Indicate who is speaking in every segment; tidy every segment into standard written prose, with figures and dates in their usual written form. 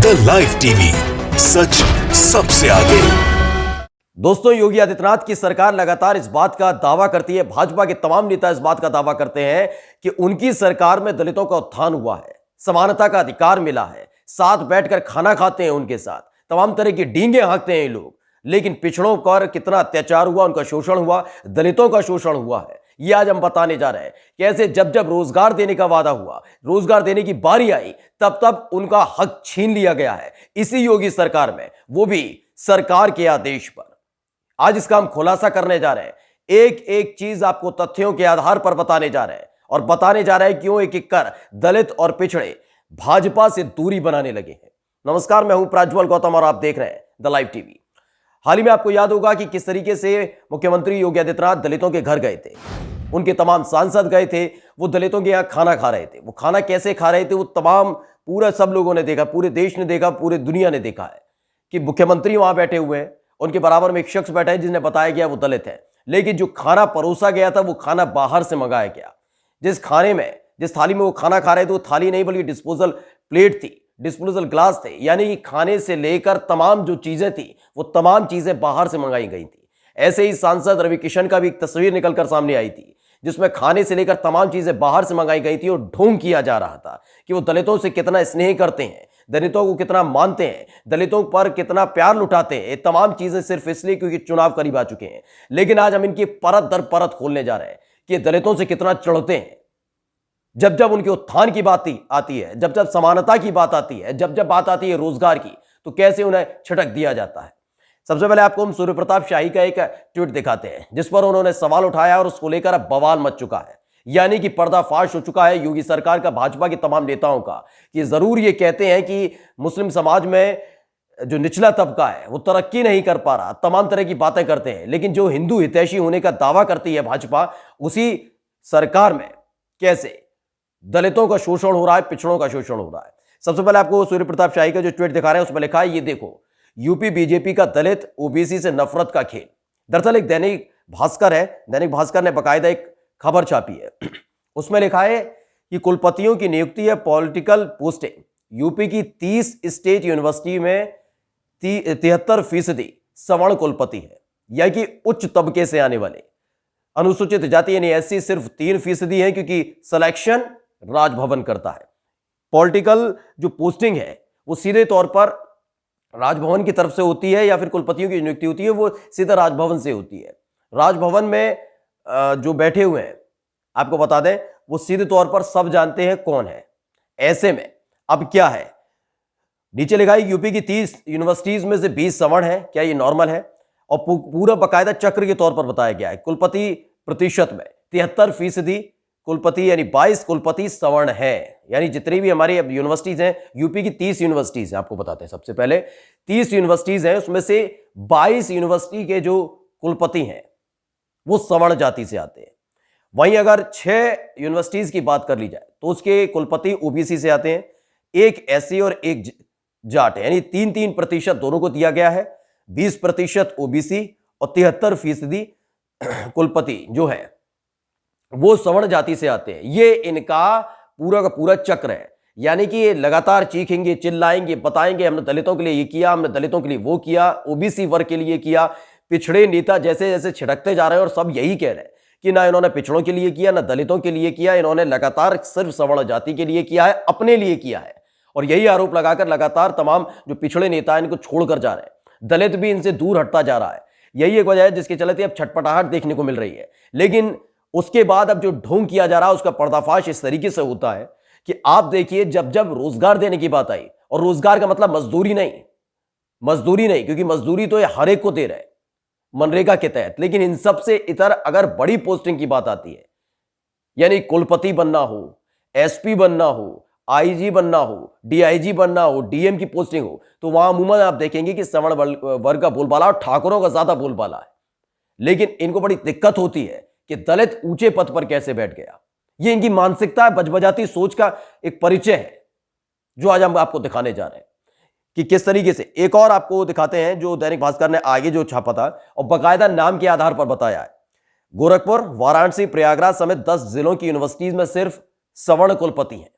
Speaker 1: The live TV, सच सबसे आगे।
Speaker 2: दोस्तों, योगी आदित्यनाथ की सरकार लगातार इस बात का दावा करती है, भाजपा के तमाम नेता इस बात का दावा करते हैं कि उनकी सरकार में दलितों का उत्थान हुआ है, समानता का अधिकार मिला है, साथ बैठकर खाना खाते हैं उनके साथ, तमाम तरह की डींगे हाँकते हैं ये लोग। लेकिन पिछड़ों पर कितना अत्याचार हुआ, उनका शोषण हुआ, दलितों का शोषण हुआ है, ये आज हम बताने जा रहे हैं। कैसे जब जब रोजगार देने का वादा हुआ, रोजगार देने की बारी आई, तब तब उनका हक छीन लिया गया है इसी योगी सरकार में, वो भी सरकार के आदेश पर। आज इसका हम खुलासा करने जा रहे हैं, एक एक चीज आपको तथ्यों के आधार पर बताने जा रहे हैं और बताने जा रहे हैं क्यों एक एक कर दलित और पिछड़े भाजपा से दूरी बनाने लगे हैं। नमस्कार, मैं हूं प्रज्वल गौतम और आप देख रहे हैं द लाइव टीवी। हाल ही में आपको याद होगा कि किस तरीके से मुख्यमंत्री योगी आदित्यनाथ दलितों के घर गए थे, उनके तमाम सांसद गए थे, वो दलितों के यहां खाना खा रहे थे। वो खाना कैसे खा रहे थे, वो तमाम पूरा सब लोगों ने देखा, पूरे देश ने देखा, पूरे दुनिया ने देखा है कि मुख्यमंत्री वहां बैठे हुए हैं, उनके बराबर में एक शख्स बैठा है जिन्हें बताया गया वो दलित है, लेकिन जो खाना परोसा गया था वो खाना बाहर से मंगाया गया। जिस खाने में, जिस थाली में वो खाना खा रहे थे, वो थाली नहीं बल्कि डिस्पोजल प्लेट थी, डिस्पोजल ग्लास थे, यानी कि खाने से लेकर तमाम जो चीजें थी वो तमाम चीजें बाहर से मंगाई गई थी। ऐसे ही सांसद रवि किशन का भी एक तस्वीर निकलकर सामने आई थी जिसमें खाने से लेकर तमाम चीजें बाहर से मंगाई गई थी और ढोंग किया जा रहा था कि वो दलितों से कितना स्नेह करते हैं, दलितों को कितना मानते हैं, दलितों पर कितना प्यार लुटाते हैं। ये तमाम चीजें सिर्फ इसलिए क्योंकि चुनाव करीब आ चुके हैं। लेकिन आज हम इनकी परत दर परत खोलने जा रहे हैं कि दलितों से कितना चिढ़ते हैं। जब जब उनके उत्थान की बात आती है, जब जब समानता की बात आती है, जब जब बात आती है रोजगार की, तो कैसे उन्हें छिटक दिया जाता है। सबसे पहले आपको हम सूर्य प्रताप शाही का एक ट्वीट दिखाते हैं जिस पर उन्होंने सवाल उठाया और उसको लेकर अब बवाल मच चुका है, यानी कि पर्दाफाश हो चुका है योगी सरकार का, भाजपा के तमाम नेताओं का, कि जरूर ये कहते हैं कि मुस्लिम समाज में जो निचला तबका है वो तरक्की नहीं कर पा रहा, तमाम तरह की बातें करते हैं। लेकिन जो हिंदू हितैषी होने का दावा करती है भाजपा, उसी सरकार में कैसे दलितों का शोषण हो रहा है, पिछड़ों का शोषण हो रहा है। सबसे पहले आपको सूर्य प्रताप शाही का जो ट्वीट दिखा रहे हैं उसमें लिखा है, ये देखो, यूपी बीजेपी का दलित ओबीसी से नफरत का खेल। दरअसल एक दैनिक भास्कर है, दैनिक भास्कर ने बकायदा एक खबर छापी है, उसमें लिखा है कि कुलपतियों की नियुक्ति है पॉलिटिकल पोस्टिंग। यूपी की 30 स्टेट यूनिवर्सिटी में 73% सवर्ण कुलपति है, या कि उच्च तबके से आने वाले। अनुसूचित जाति यानी एससी सिर्फ 3% है क्योंकि सिलेक्शन राजभवन करता है। पॉलिटिकल जो पोस्टिंग है वो सीधे तौर पर राजभवन की तरफ से होती है, या फिर कुलपतियों की नियुक्ति होती है वो सीधा राजभवन से होती है। राजभवन में जो बैठे हुए हैं, आपको बता दें, वो सीधे तौर पर सब जानते हैं कौन है। ऐसे में अब क्या है, नीचे लिखा है यूपी की 30 यूनिवर्सिटीज में से 20 सवर्ण है। क्या ये नॉर्मल है? और पूरा बकायदा चक्र के तौर पर बताया गया है। कुलपति प्रतिशत में 73% कुलपति यानी 22 कुलपति सवर्ण है। यानी जितनी भी हमारी अब यूनिवर्सिटीज हैं, यूपी की 30 यूनिवर्सिटीज हैं, आपको बताते हैं। सबसे पहले 30 यूनिवर्सिटीज हैं, उसमें से 22 यूनिवर्सिटी के जो कुलपति हैं वो सवर्ण जाति से आते हैं। वहीं अगर 6 यूनिवर्सिटीज की बात कर ली जाए तो उसके कुलपति ओबीसी से आते हैं, एक एससी और एक जाट है, यानी 3-3% दोनों को दिया गया है। 20% ओबीसी और 73% कुलपति जो है वो सवर्ण जाति से आते हैं। ये इनका पूरा का पूरा चक्र है, यानी कि ये लगातार चीखेंगे, चिल्लाएंगे, बताएंगे हमने दलितों के लिए ये किया, हमने दलितों के लिए वो किया, ओबीसी वर्ग के लिए किया। पिछड़े नेता जैसे जैसे छिड़कते जा रहे हैं और सब यही कह रहे हैं कि ना इन्होंने पिछड़ों के लिए किया, ना दलितों के लिए किया, इन्होंने लगातार सिर्फ सवर्ण जाति के लिए किया है, अपने लिए किया है। और यही आरोप लगाकर लगातार तमाम जो पिछड़े नेता हैं इनको छोड़कर जा रहे हैं। दलित भी इनसे दूर हटता जा रहा है। यही एक वजह है जिसके चलते अब छटपटाहट देखने को मिल रही है। लेकिन उसके बाद अब जो ढोंग किया जा रहा है उसका पर्दाफाश इस तरीके से होता है कि आप देखिए, जब जब रोजगार देने की बात आई, और रोजगार का मतलब मजदूरी नहीं, क्योंकि मजदूरी तो ये हर एक को दे रहे हैं मनरेगा के तहत। लेकिन इन सब से इतर अगर बड़ी पोस्टिंग की बात आती है, यानी कुलपति बनना हो, एसपी बनना हो, आईजी बनना हो, डीआईजी बनना हो, डीएम की पोस्टिंग हो, तो वहां अमूमन आप देखेंगे कि सवर्ण वर्ग का बोलबाला और ठाकुरों का ज्यादा बोलबाला है। लेकिन इनको बड़ी दिक्कत होती है कि दलित ऊंचे पद पर कैसे बैठ गया। ये इनकी मानसिकता, बजबजाती सोच का एक परिचय है जो आज हम आपको दिखाने जा रहे हैं कि किस तरीके से। एक और आपको दिखाते हैं जो दैनिक भास्कर ने आगे जो छापा था और बाकायदा नाम के आधार पर बताया है। गोरखपुर, वाराणसी, प्रयागराज समेत 10 जिलों की यूनिवर्सिटीज में सिर्फ सवर्ण कुलपति हैं।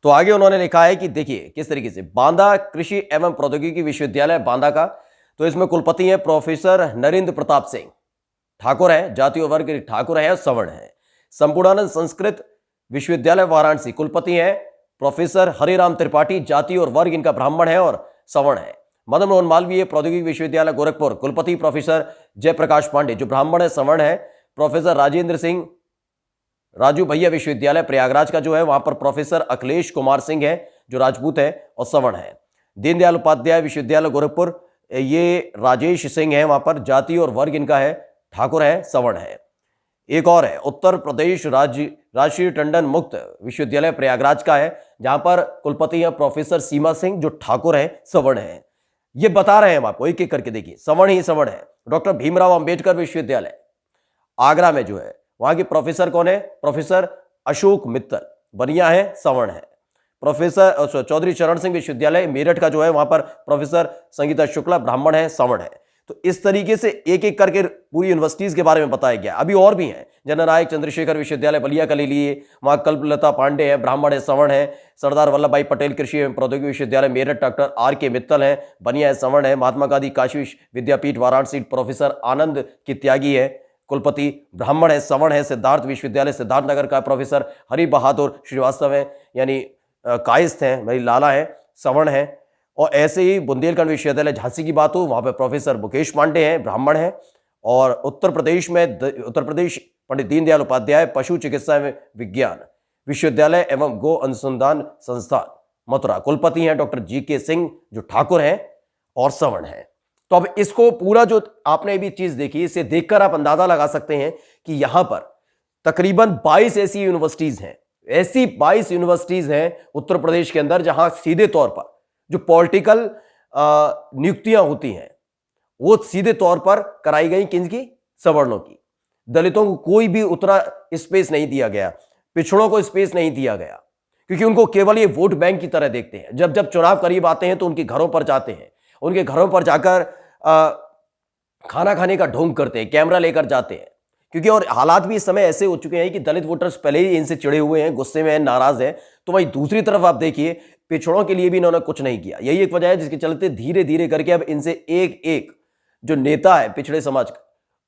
Speaker 2: तो आगे उन्होंने लिखा है कि देखिए किस तरीके से बांदा कृषि एवं प्रौद्योगिकी विश्वविद्यालय बांदा का, तो इसमें कुलपति हैं प्रोफेसर नरेंद्र प्रताप सिंह, ठाकुर हैं, जाति और वर्ग ठाकुर हैं और सवर्ण हैं। संपूर्णानंद संस्कृत विश्वविद्यालय वाराणसी, कुलपति हैं प्रोफेसर हरिराम त्रिपाठी, जाति और वर्ग इनका ब्राह्मण है और सवर्ण है। मदन मोहन मालवीय प्रौद्योगिकी विश्वविद्यालय गोरखपुर, कुलपति प्रोफेसर जयप्रकाश पांडे, जो ब्राह्मण है सवर्ण है। प्रोफेसर राजेंद्र सिंह राजू भैया विश्वविद्यालय प्रयागराज का जो है वहां पर प्रोफेसर अखिलेश कुमार सिंह है, जो राजपूत है और सवर्ण है। दीनदयाल उपाध्याय विश्वविद्यालय गोरखपुर, ये राजेश सिंह है, वहां पर जाति और वर्ग इनका है ठाकुर है, सवर्ण है। एक और है उत्तर प्रदेश राष्ट्रीय टंडन मुक्त विश्वविद्यालय प्रयागराज का है, जहां पर कुलपति है प्रोफेसर सीमा सिंह, जो ठाकुर है, सवर्ण है। ये बता रहे हैं हम आपको एक एक करके, देखिए सवर्ण ही सवर्ण है। डॉक्टर भीमराव अंबेडकर विश्वविद्यालय आगरा में जो है वहां के प्रोफेसर कौन है? प्रोफेसर अशोक मित्तल, बनिया है, सवर्ण है। प्रोफेसर चौधरी चरण सिंह विश्वविद्यालय मेरठ का जो है वहां पर प्रोफेसर संगीता शुक्ला, ब्राह्मण है, सवर्ण है। तो इस तरीके से एक एक करके पूरी यूनिवर्सिटीज के बारे में बताया गया। अभी और भी हैं, जननायक चंद्रशेखर विश्वविद्यालय बलिया का ले लिए, वहां कल्पलता पांडे है, ब्राह्मण है, सवर्ण है। सरदार वल्लभ भाई पटेल कृषि एवं प्रौद्योगिकी विश्वविद्यालय मेरठ, डॉक्टर R.K. मित्तल है, बनिया है, सवर्ण है। महात्मा गांधी काशी विद्यापीठ वाराणसी, प्रोफेसर आनंद की त्यागी है, कुलपति ब्राह्मण है, सवर्ण है। सिद्धार्थ विश्वविद्यालय सिद्धार्थनगर का प्रोफेसर हरि बहादुर श्रीवास्तव है, यानी कायस्थ हैं, भाई लाला है, सवर्ण है। और ऐसे ही बुंदेलखंड विश्वविद्यालय झांसी की बात हो, वहां पर प्रोफेसर मुकेश पांडे हैं, ब्राह्मण हैं। और उत्तर प्रदेश पंडित दीनदयाल उपाध्याय पशु चिकित्सा एवं विज्ञान विश्वविद्यालय एवं गो अनुसंधान संस्थान मथुरा, कुलपति हैं डॉक्टर G.K. सिंह, जो ठाकुर हैं और सवर्ण हैं। तो अब इसको पूरा जो आपने भी चीज देखी, इसे देखकर आप अंदाजा लगा सकते हैं कि यहां पर तकरीबन 22 ऐसी यूनिवर्सिटीज हैं, ऐसी 22 यूनिवर्सिटीज हैं उत्तर प्रदेश के अंदर, जहां सीधे तौर पर जो पॉलिटिकल नियुक्तियां होती हैं वो सीधे तौर पर कराई गई किनकी? सवर्णों की। दलितों को कोई भी उतना स्पेस नहीं दिया गया, पिछड़ों को स्पेस नहीं दिया गया, क्योंकि उनको केवल ये वोट बैंक की तरह देखते हैं। जब जब चुनाव करीब आते हैं तो उनके घरों पर जाते हैं, उनके घरों पर जाकर खाना खाने का ढोंग करते हैं, कैमरा लेकर जाते हैं। क्योंकि और हालात भी इस समय ऐसे हो चुके हैं कि दलित वोटर्स पहले ही इनसे चिढ़े हुए हैं, गुस्से में हैं, नाराज हैं। तो वहीं दूसरी तरफ आप देखिए, पिछड़ों के लिए भी इन्होंने कुछ नहीं किया। यही एक वजह है जिसके चलते धीरे धीरे करके अब इनसे एक एक जो नेता है पिछड़े समाज का,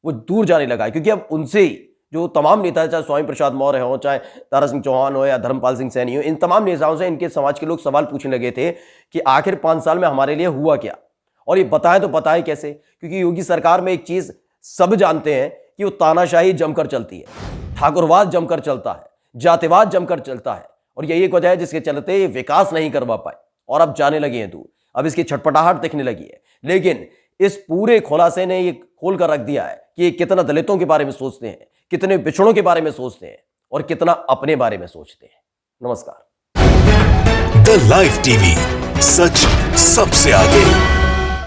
Speaker 2: वो दूर जाने लगा है। क्योंकि अब उनसे ही जो तमाम नेता, चाहे स्वामी प्रसाद मौर्य हो, चाहे तारा सिंह चौहान हो या धर्मपाल सिंह सैनी हो, इन तमाम नेताओं से इनके समाज के लोग सवाल पूछने लगे थे कि आखिर 5 साल में हमारे लिए हुआ क्या, और ये बताएं तो बताएं कैसे। क्योंकि योगी सरकार में एक चीज सब जानते हैं कि वो तानाशाही जमकर चलती है, ठाकुरवाद जमकर चलता है, जातिवाद जमकर चलता है। और यही एक वजह है जिसके चलते ये विकास नहीं करवा पाए और अब जाने लगे हैं दूर, अब इसकी छटपटाहट दिखने लगी है। लेकिन इस पूरे खुलासे ने ये खोल कर रख दिया है कि ये कितना दलितों के बारे में सोचते हैं, कितने पिछड़ों के बारे में सोचते हैं और कितना अपने बारे में सोचते हैं। नमस्कार।
Speaker 1: द लाइव टीवी, सच सबसे आगे।